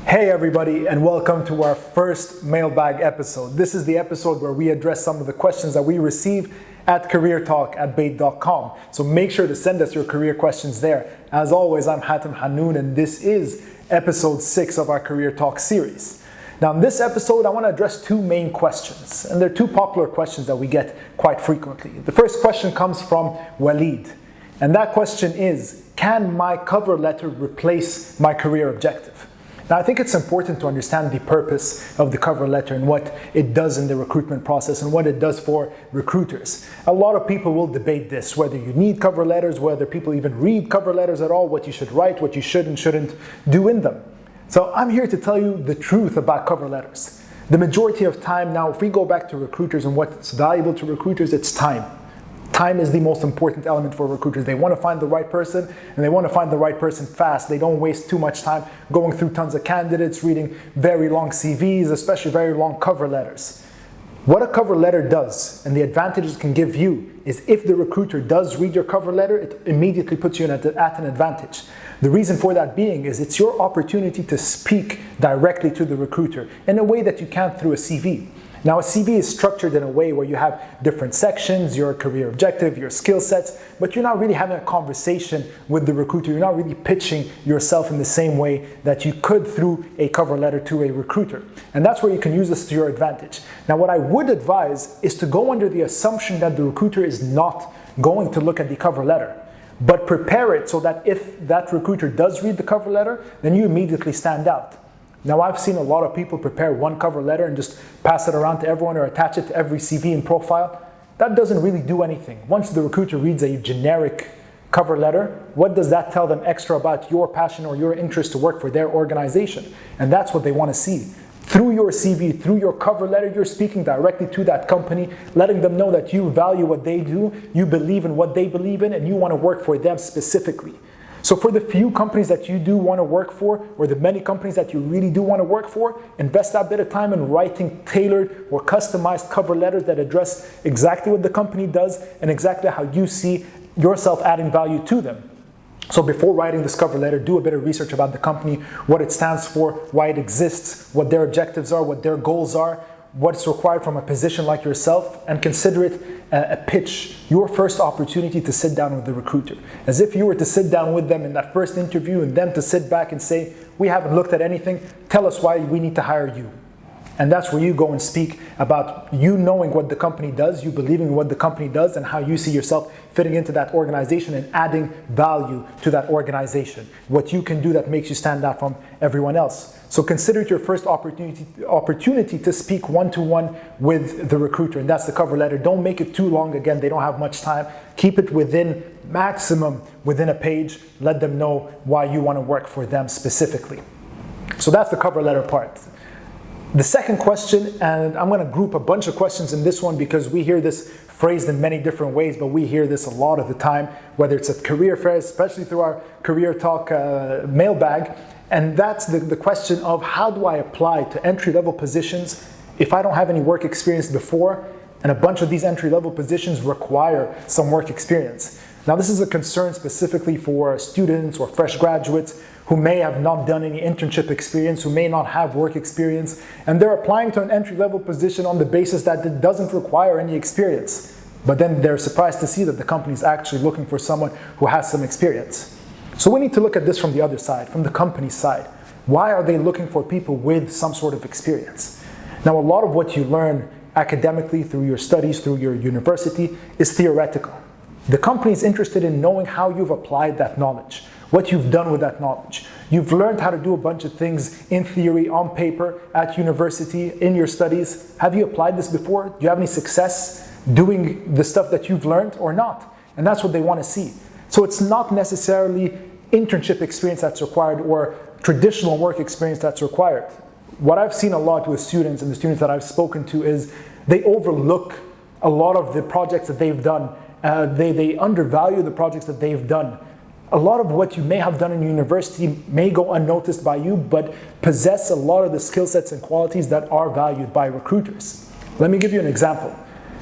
Hey everybody, and welcome to our first MailBag episode. This is the episode where we address some of the questions that we receive at careertalk at Bayt.com. So make sure to send us your career questions there. As always, I'm Hatem and this is episode 6 of our Career Talk series. Now in this episode, I want to address two main questions, and they're two popular questions that we get quite frequently. The first question comes from Walid, and that question is, can my cover letter replace my career objective? Now, I think it's important to understand the purpose of the cover letter and what it does in the recruitment process and what it does for recruiters. A lot of people will debate this, whether you need cover letters, whether people even read cover letters at all, what you should write, what you should and shouldn't do in them. So I'm here to tell you the truth about cover letters. The majority of time now, if we go back to recruiters and what's valuable to recruiters, it's time. Time is the most important element for recruiters. They want to find the right person, and they want to find the right person fast. They don't waste too much time going through tons of candidates, reading very long CVs, especially very long cover letters. What a cover letter does, and the advantages it can give you, is if the recruiter does read your cover letter, it immediately puts you at an advantage. The reason for that being is it's your opportunity to speak directly to the recruiter in a way that you can't through a CV. Now, a CV is structured in a way where you have different sections, your career objective, your skill sets, but you're not really having a conversation with the recruiter. You're not really pitching yourself in the same way that you could through a cover letter to a recruiter. And that's where you can use this to your advantage. Now, what I would advise is to go under the assumption that the recruiter is not going to look at the cover letter, but prepare it so that if that recruiter does read the cover letter, then you immediately stand out. Now, I've seen a lot of people prepare one cover letter and just pass it around to everyone or attach it to every CV and profile. That doesn't really do anything. Once the recruiter reads a generic cover letter, what does that tell them extra about your passion or your interest to work for their organization? And that's what they want to see. Through your CV, through your cover letter, you're speaking directly to that company, letting them know that you value what they do, you believe in what they believe in, and you want to work for them specifically. So for the few companies that you do want to work for, or the many companies that you really do want to work for, invest that bit of time in writing tailored or customized cover letters that address exactly what the company does and exactly how you see yourself adding value to them. So before writing this cover letter, do a bit of research about the company, what it stands for, why it exists, what their objectives are, what their goals are, what's required from a position like yourself, and consider it a pitch, your first opportunity to sit down with the recruiter. As if you were to sit down with them in that first interview and them to sit back and say, we haven't looked at anything, tell us why we need to hire you. And that's where you go and speak about you knowing what the company does, you believing in what the company does, and how you see yourself fitting into that organization and adding value to that organization. What you can do that makes you stand out from everyone else. So consider it your first opportunity to speak one-to-one with the recruiter, and that's the cover letter. Don't make it too long. Again, they don't have much time. Keep it maximum within a page. Let them know why you want to work for them specifically. So that's the cover letter part. The second question, and I'm going to group a bunch of questions in this one because we hear this phrased in many different ways, but we hear this a lot of the time, whether it's at career fairs, especially through our Career Talk mailbag. And that's the question of how do I apply to entry-level positions if I don't have any work experience before, and a bunch of these entry-level positions require some work experience. Now, this is a concern specifically for students or fresh graduates who may have not done any internship experience, who may not have work experience, and they're applying to an entry-level position on the basis that it doesn't require any experience. But then they're surprised to see that the company is actually looking for someone who has some experience. So we need to look at this from the other side, from the company's side. Why are they looking for people with some sort of experience? Now, a lot of what you learn academically through your studies, through your university, is theoretical. The company is interested in knowing how you've applied that knowledge, what you've done with that knowledge. You've learned how to do a bunch of things in theory, on paper, at university, in your studies. Have you applied this before? Do you have any success doing the stuff that you've learned or not? And that's what they want to see. So it's not necessarily internship experience that's required or traditional work experience that's required. What I've seen a lot with students and the students that I've spoken to is they overlook a lot of the projects that they've done. They undervalue the projects that they've done. A lot of what you may have done in university may go unnoticed by you, but possess a lot of the skill sets and qualities that are valued by recruiters. Let me give you an example.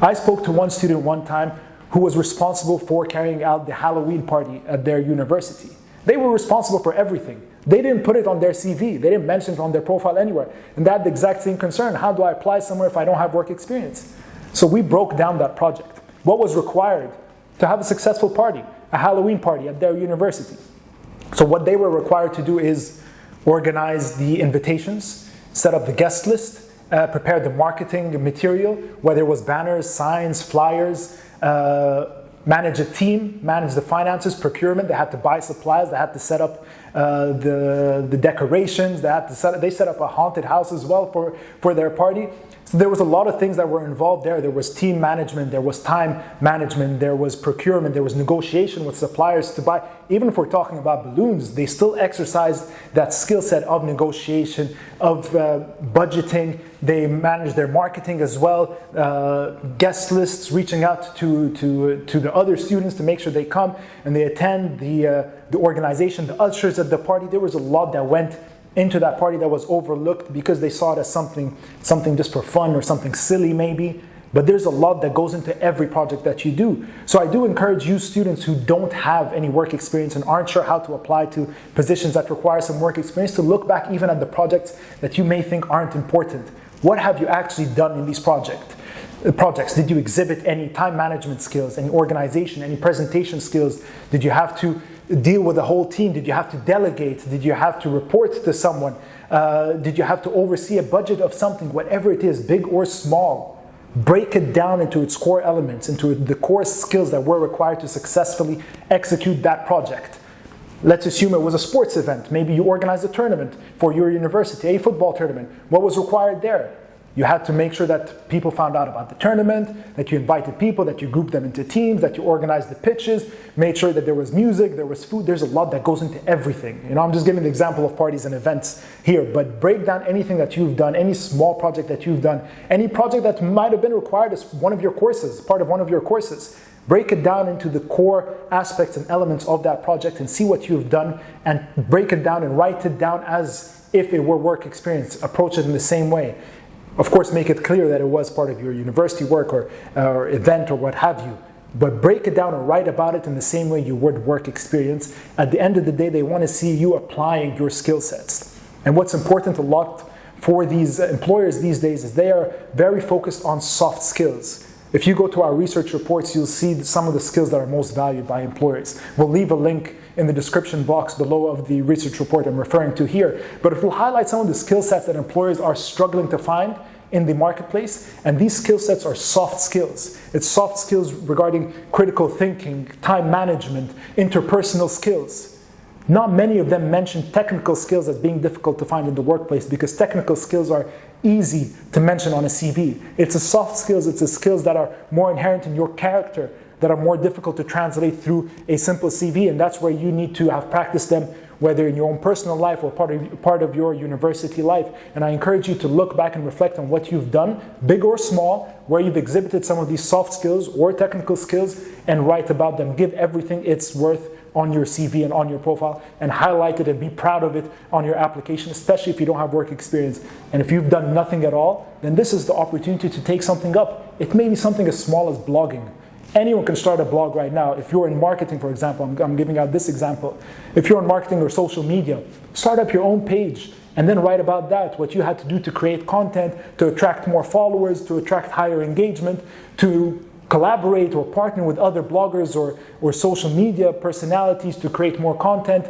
I spoke to one student one time who was responsible for carrying out the Halloween party at their university. They were responsible for everything. They didn't put it on their CV. They didn't mention it on their profile anywhere. And they had the exact same concern. How do I apply somewhere if I don't have work experience? So we broke down that project. What was required to have a successful party, a Halloween party at their university? So what they were required to do is organize the invitations, set up the guest list, prepare the marketing material, whether it was banners, signs, flyers, manage a team, manage the finances, procurement. They had to buy supplies. They had to set up the decorations. They set up a haunted house as well for their party. So there was a lot of things that were involved there. There was team management, there was time management, there was procurement, there was negotiation with suppliers to buy. Even if we're talking about balloons, they still exercised that skill set of negotiation, of budgeting. They managed their marketing as well, guest lists, reaching out to the other students to make sure they come and they attend, the organization, the ushers at the party. There was a lot that went into that party that was overlooked because they saw it as something just for fun or something silly maybe. But there's a lot that goes into every project that you do. So I do encourage you students who don't have any work experience and aren't sure how to apply to positions that require some work experience to look back even at the projects that you may think aren't important. What have you actually done in these projects? Did you exhibit any time management skills, any organization, any presentation skills? Did you have to deal with the whole team? Did you have to delegate? Did you have to report to someone? Did you have to oversee a budget of something? Whatever it is, big or small, break it down into its core elements, into the core skills that were required to successfully execute that project. Let's assume it was a sports event. Maybe you organized a tournament for your university, a football tournament. What was required there? You had to make sure that people found out about the tournament, that you invited people, that you grouped them into teams, that you organized the pitches, made sure that there was music, there was food. There's a lot that goes into everything. I'm just giving the example of parties and events here, but break down anything that you've done, any small project that you've done, any project that might have been required as one of your courses, part of one of your courses. Break it down into the core aspects and elements of that project and see what you've done and break it down and write it down as if it were work experience. Approach it in the same way. Of course, make it clear that it was part of your university work or event or what have you. But break it down and write about it in the same way you would work experience. At the end of the day, they want to see you applying your skill sets. And what's important a lot for these employers these days is they are very focused on soft skills. If you go to our research reports, you'll see some of the skills that are most valued by employers. We'll leave a link in the description box below of the research report I'm referring to here. But it will highlight some of the skill sets that employers are struggling to find in the marketplace. And these skill sets are soft skills. It's soft skills regarding critical thinking, time management, interpersonal skills. Not many of them mention technical skills as being difficult to find in the workplace because technical skills are easy to mention on a CV. It's the soft skills, it's the skills that are more inherent in your character, that are more difficult to translate through a simple CV, and that's where you need to have practiced them, whether in your own personal life or part of your university life. And I encourage you to look back and reflect on what you've done, big or small, where you've exhibited some of these soft skills or technical skills, and write about them. Give everything it's worth on your CV and on your profile, and highlight it and be proud of it on your application, especially if you don't have work experience. And if you've done nothing at all, then this is the opportunity to take something up. It may be something as small as blogging. Anyone can start a blog right now. If you're in marketing, for example, I'm giving out this example. If you're in marketing or social media, start up your own page and then write about that, what you had to do to create content, to attract more followers, to attract higher engagement, to collaborate or partner with other bloggers or social media personalities to create more content.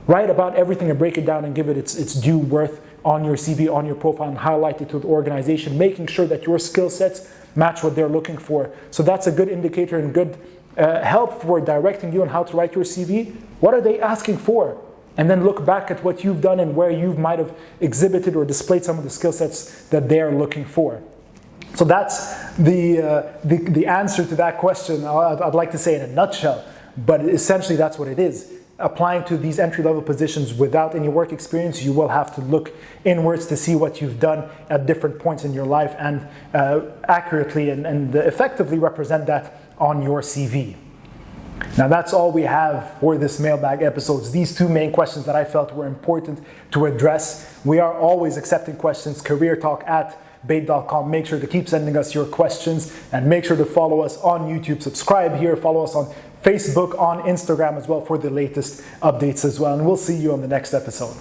Write about everything and break it down and give it its due worth on your CV, on your profile, and highlight it to the organization, making sure that your skill sets match what they're looking for. So that's a good indicator and good help for directing you on how to write your CV. What are they asking for? And then look back at what you've done and where you might have exhibited or displayed some of the skill sets that they're looking for. So that's the answer to that question. I'd like to say in a nutshell, but essentially that's what it is. Applying to these entry-level positions without any work experience, you will have to look inwards to see what you've done at different points in your life and accurately and effectively represent that on your CV. Now that's all we have for this mailbag episodes. These two main questions that I felt were important to address. We are always accepting questions. careertalk at Bayt.com. Make sure to keep sending us your questions and make sure to follow us on YouTube. Subscribe here. Follow us on Facebook, on Instagram as well for the latest updates as well. And we'll see you on the next episode.